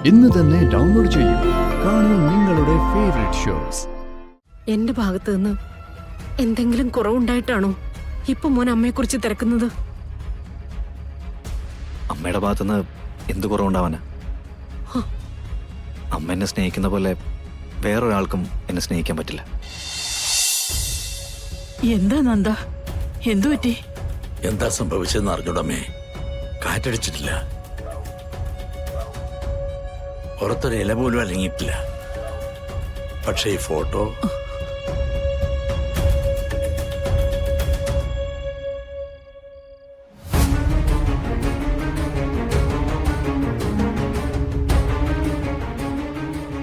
ഇന്ന് തന്നെ ഡൗൺലോഡ് ചെയ്യൂ. കാണൂ നിങ്ങളുടെ ഫേവറേറ്റ് ഷോസ്. എന്റെ ഭാഗത്ത് നിന്ന് എന്തെങ്കിലും കുറവുണ്ടായിട്ടാണോ ഇപ്പൊ മോൻ അമ്മയെക്കുറിച്ച് തിരക്കുന്നത്? അമ്മയുടെ ഭാഗത്തുനിന്ന് എന്ത് കുറവുണ്ടാവാനാ? അമ്മ എന്നെ സ്നേഹിക്കുന്ന പോലെ വേറൊരാൾക്കും എന്നെ സ്നേഹിക്കാൻ പറ്റില്ല. എന്താ നന്ദ, എന്തു പറ്റി? എന്താ സംഭവിച്ചതെന്ന് അറിഞ്ഞൂടമ്മേ. കാറ്റടിച്ചിട്ടില്ല, പുറത്തൊരു ഇല പോലും അലങ്ങിയിട്ടില്ല. പക്ഷേ ഈ ഫോട്ടോ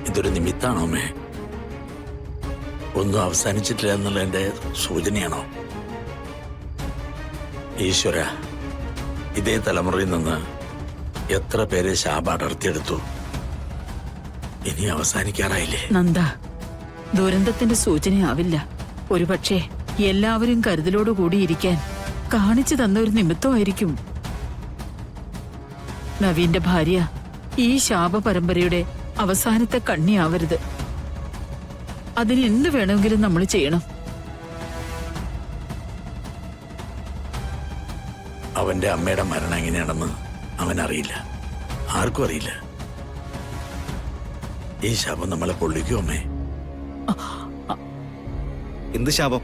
ഇതൊരു നിമിത്താണോ അമ്മേ? ഒന്നും അവസാനിച്ചിട്ടില്ല എന്നുള്ളതിന്റെ സൂചനയാണോ? ഈശ്വര, ഇതേ തലമുറയിൽ നിന്ന് എത്ര പേരെ ശാപം അടർത്തിയെടുത്തു. ഇനി അവസാനിക്കാറായില്ലേ? നന്ദ, ദുരന്തത്തിന്റെ സൂചനയാവില്ല. ഒരുപക്ഷെ എല്ലാവരും കരുതലോടുകൂടി ഇരിക്കാൻ കാണിച്ചു തന്ന ഒരു നിമിത്തമായിരിക്കും. നവീന്റെ ഭാര്യ ഈ ശാപ പരമ്പരയുടെ അവസാനത്തെ കണ്ണിയാവരുത്. അതിന് എന്ത് വേണമെങ്കിലും നമ്മൾ ചെയ്യണം. അവന്റെ അമ്മയുടെ മരണം എങ്ങനെയാണെന്ന് അവനറിയില്ല, ആർക്കും അറിയില്ല. ഈ ശാപം നമ്മളെ പൊള്ളിക്കും അമ്മേ. എന്ത് ശാപം?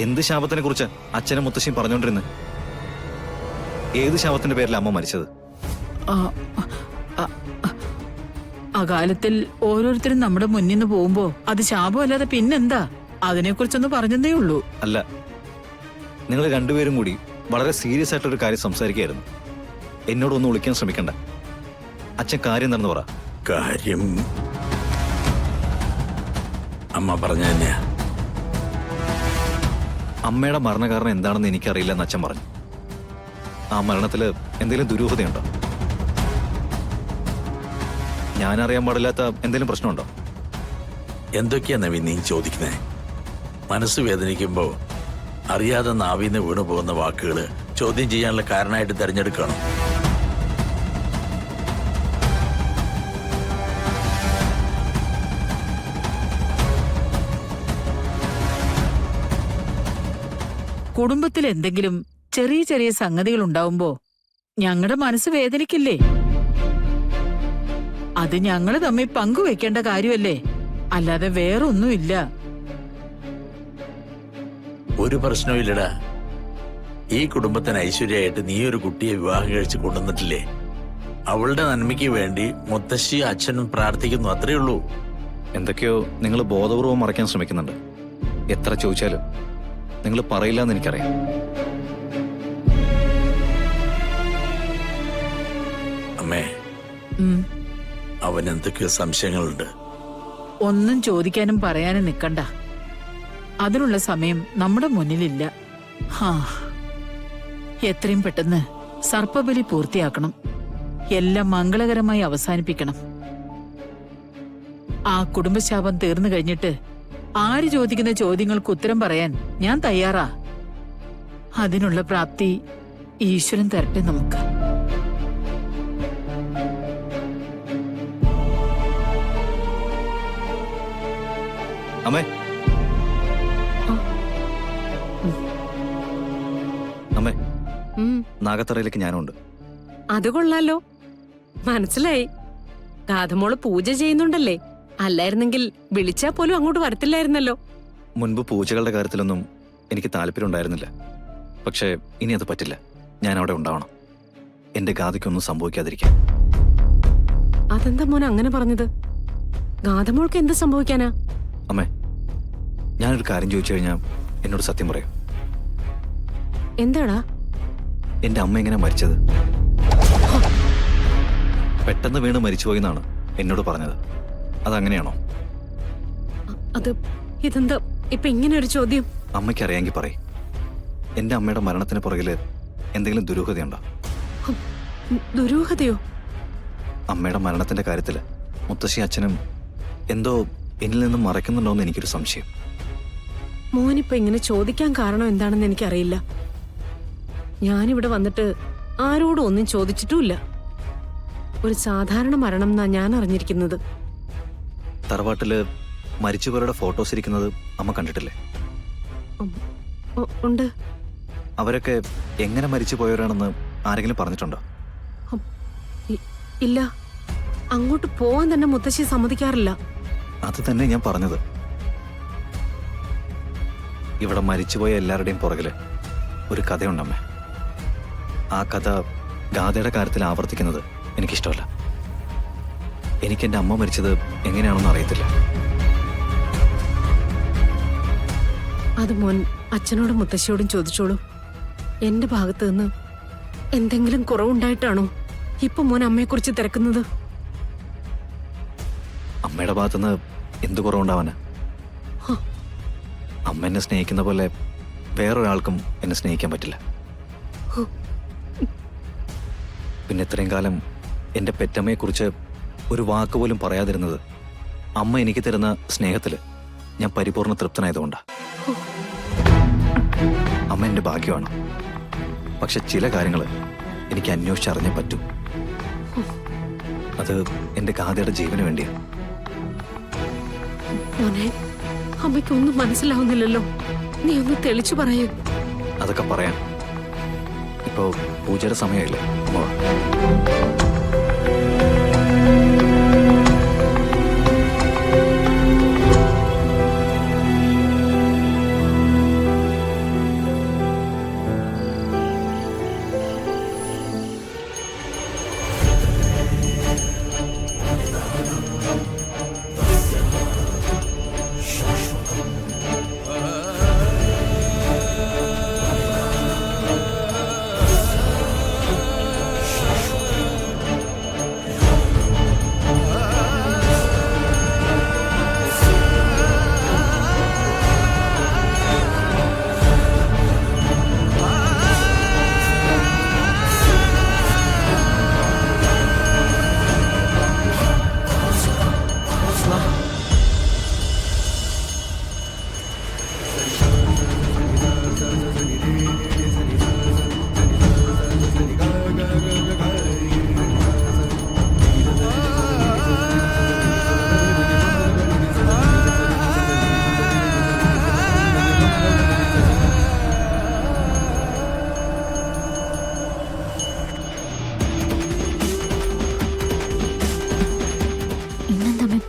എന്ത് ശാപത്തിനെ കുറിച്ച് അച്ഛനും മുത്തശ്ശിയും പറഞ്ഞോണ്ടിരുന്നു? ഏത് ശാപത്തിന്റെ പേരിൽ അമ്മ മരിച്ചത്? അകാലത്തിൽ ഓരോരുത്തരും നമ്മുടെ മുന്നിൽ നിന്ന് പോകുമ്പോ അത് ശാപമല്ലാതെ പിന്നെന്താ? അതിനെക്കുറിച്ചൊന്ന് പറഞ്ഞതേ ഉള്ളൂ. അല്ല, നിങ്ങൾ രണ്ടുപേരും കൂടി വളരെ സീരിയസ് ആയിട്ടൊരു കാര്യം സംസാരിക്കുകയായിരുന്നു. എന്നോടൊന്ന് വിളിക്കാൻ ശ്രമിക്കണ്ട. അച്ഛൻ കാര്യം എന്താണെന്ന് പറ. കാര്യം അമ്മ പറഞ്ഞ തന്നെയാ. അമ്മയുടെ മരണകാരണം എന്താണെന്ന് എനിക്കറിയില്ല എന്ന് അച്ഛൻ പറഞ്ഞു. ആ മരണത്തില് എന്തെങ്കിലും ദുരൂഹതയുണ്ടോ? ഞാനറിയാൻ പാടില്ലാത്ത എന്തെങ്കിലും പ്രശ്നമുണ്ടോ? എന്തൊക്കെയാ നവീൻ നീ ചോദിക്കുന്നേ? മനസ്സ് വേദനിക്കുമ്പോ അറിയാതെ നാവിന്ന് വീണു പോകുന്ന വാക്കുകള് ചോദ്യം ചെയ്യാനുള്ള കാരണമായിട്ട് തെരഞ്ഞെടുക്കണം. കുടുംബത്തിൽ എന്തെങ്കിലും ചെറിയ ചെറിയ സംഗതികൾ ഉണ്ടാവുമ്പോ ഞങ്ങളുടെ മനസ്സ് വേദനിക്കില്ലേ? അത് ഞങ്ങള് തമ്മിൽ പങ്കുവെക്കേണ്ട കാര്യമല്ലേ, അല്ലാതെ വേറൊന്നുമില്ല. ഒരു പ്രശ്നവും ഇല്ലടാ. ഈ കുടുംബത്തിന് ഐശ്വര്യമായിട്ട് നീ ഒരു കുട്ടിയെ വിവാഹം കഴിച്ച് കൊണ്ടുവന്നിട്ടില്ലേ? അവളുടെ നന്മയ്ക്ക് വേണ്ടി മുത്തശ്ശി അച്ഛനും പ്രാർത്ഥിക്കുന്നു, അത്രേ ഉള്ളൂ. എന്തൊക്കെയോ നിങ്ങൾ ബോധപൂർവം മറയ്ക്കാൻ ശ്രമിക്കുന്നുണ്ട്. എത്ര ചോദിച്ചാലും നിങ്ങൾ പറയില്ല എന്ന് എനിക്കറിയാം. അമ്മേ, അവൻ എന്തൊക്കെയോ സംശയങ്ങളുണ്ട്. ഒന്നും ചോദിക്കാനും പറയാനും നിക്കണ്ട. അതിനുള്ള സമയം നമ്മുടെ മുന്നിലില്ല. എത്രയും പെട്ടെന്ന് സർപ്പബലി പൂർത്തിയാക്കണം. എല്ലാം മംഗളകരമായി അവസാനിപ്പിക്കണം. ആ കുടുംബശാപം തീർന്നു കഴിഞ്ഞിട്ട് ആര് ചോദിക്കുന്ന ചോദ്യങ്ങൾക്ക് ഉത്തരം പറയാൻ ഞാൻ തയ്യാറാ. അതിനുള്ള പ്രാപ്തി ഈശ്വരൻ തരട്ടെ നമുക്ക്. അമ്മേ, അമ്മേ, നാഗത്തറയിലേക്ക് ഞാനുണ്ട്. അത് കൊള്ളാലോ, മനസ്സിലായി. രാധമോള് പൂജ ചെയ്യുന്നുണ്ടല്ലേ? അല്ലായിരുന്നെങ്കിൽ വിളിച്ചാ പോലും അങ്ങോട്ട് വരത്തില്ലായിരുന്നല്ലോ. മുൻപ് പൂജകളുടെ കാര്യത്തിലൊന്നും എനിക്ക് താല്പര്യം ഉണ്ടായിരുന്നില്ല. പക്ഷേ ഇനി അത് പറ്റില്ല. ഞാൻ അവിടെ ഉണ്ടാവണം. എന്റെ ഗാഥയ്ക്കൊന്നും സംഭവിക്കാതിരിക്കാൻ. അതെന്താ മോൻ അങ്ങനെ പറഞ്ഞത്? ഗാഥമോൾക്ക് എന്ത് സംഭവിക്കാനാ? അമ്മേ, ഞാനൊരു കാര്യം ചോദിച്ചു കഴിഞ്ഞാൽ എന്നോട് സത്യം പറയൂ. എന്താടാ? എന്റെ അമ്മ എങ്ങനെ മരിച്ചത്? പെട്ടെന്ന് വീണ് മരിച്ചുപോയെന്നാണ് എന്നോട് പറഞ്ഞത്. അതങ്ങനെയാണോ? ഇതെന്താ ഇപ്പൊ ഇങ്ങനെ ഒരു ചോദ്യം? അമ്മയ്ക്ക് അറിയാമെങ്കിൽ പറയും. എന്റെ അമ്മയുടെ മരണത്തിന് പുറകില് എന്തെങ്കിലും ദുരൂഹതയുണ്ടോ? ദുരൂഹതയോ? അമ്മയുടെ മരണത്തിന്റെ കാര്യത്തില് മുത്തശ്ശി അച്ഛനും എന്തോ എന്നിൽ നിന്നും മറയ്ക്കുന്നുണ്ടോന്ന് എനിക്കൊരു സംശയം. മോനിപ്പോ ഇങ്ങനെ ചോദിക്കാൻ കാരണം എന്താണെന്ന് എനിക്കറിയില്ല. ഞാനിവിടെ വന്നിട്ട് ആരോടും ഒന്നും ചോദിച്ചിട്ടുമില്ല. ഒരു സാധാരണ മരണം എന്നാ ഞാൻ അറിഞ്ഞിരിക്കുന്നത്. തറവാട്ടില് മരിച്ചുപോയവരുടെ ഫോട്ടോസ് ഇരിക്കുന്നത് അമ്മ കണ്ടിട്ടില്ലേ? ഉണ്ട്. അവരൊക്കെ എങ്ങനെ മരിച്ചു പോയവരാണെന്ന് ആരെങ്കിലും പറഞ്ഞിട്ടുണ്ടോ? ഇല്ല, അങ്ങോട്ട് പോവാൻ തന്നെ മുത്തശ്ശി സമ്മതിക്കാറില്ല. അത് തന്നെ ഞാൻ പറഞ്ഞത്. ഇവിടെ മരിച്ചുപോയ എല്ലാവരുടെയും പുറകില് ഒരു കഥയുണ്ടമ്മേ. ആ കഥ ഗാഥയുടെ കാര്യത്തിൽ ആവർത്തിക്കുന്നത് എനിക്കിഷ്ടമല്ല. എനിക്ക് എൻ്റെ അമ്മ മരിച്ചത് എങ്ങനെയാണെന്ന് അറിയത്തില്ല. അത് മോൻ അച്ഛനോടും മുത്തശ്ശിയോടും ചോദിച്ചോളൂ. എന്റെ ഭാഗത്ത് നിന്ന് എന്തെങ്കിലും കുറവുണ്ടായിട്ടാണോ ഇപ്പൊ മോൻ അമ്മയെക്കുറിച്ച് തിരക്കുന്നത്? അമ്മയുടെ ഭാഗത്തുനിന്ന് എന്ത് കുറവുണ്ടാവാന്? അമ്മ എന്നെ സ്നേഹിക്കുന്ന പോലെ വേറൊരാൾക്കും എന്നെ സ്നേഹിക്കാൻ പറ്റില്ല. പിന്നെ ഇത്രയും കാലം എൻ്റെ പെറ്റമ്മയെക്കുറിച്ച് ഒരു വാക്ക് പോലും പറയാതിരുന്നത് അമ്മ എനിക്ക് തരുന്ന സ്നേഹത്തില് ഞാൻ പരിപൂർണ തൃപ്തനായതുകൊണ്ടാണ്. അമ്മ എൻ്റെ ഭാഗ്യമാണ്. പക്ഷെ ചില കാര്യങ്ങൾ എനിക്ക് അന്വേഷിച്ചറിഞ്ഞേ പറ്റൂ. അത് എൻ്റെ ഗാഥയുടെ ജീവന് വേണ്ടിയാണ്. മോനെ, അമ്മയ്ക്കൊന്നും മനസ്സിലാവുന്നില്ലല്ലോ. നീ ഒന്ന് തെളിച്ചു പറയൂ. അതൊക്കെ പറയാം. ഇപ്പോ പൂജയുടെ സമയമില്ലേ അമ്മ?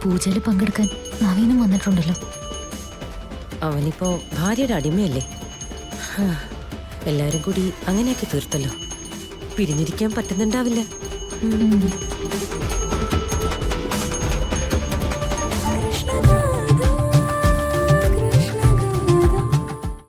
പൂജയിൽ പങ്കെടുക്കാൻ നവീനും വന്നിട്ടുണ്ടല്ലോ. അവനിപ്പോ ഭാര്യയുടെ അടിമയല്ലേ. എല്ലാരും കൂടി അങ്ങനെയൊക്കെ തീർത്തല്ലോ. പിരിഞ്ഞിരിക്കാൻ പറ്റുന്നുണ്ടാവില്ല.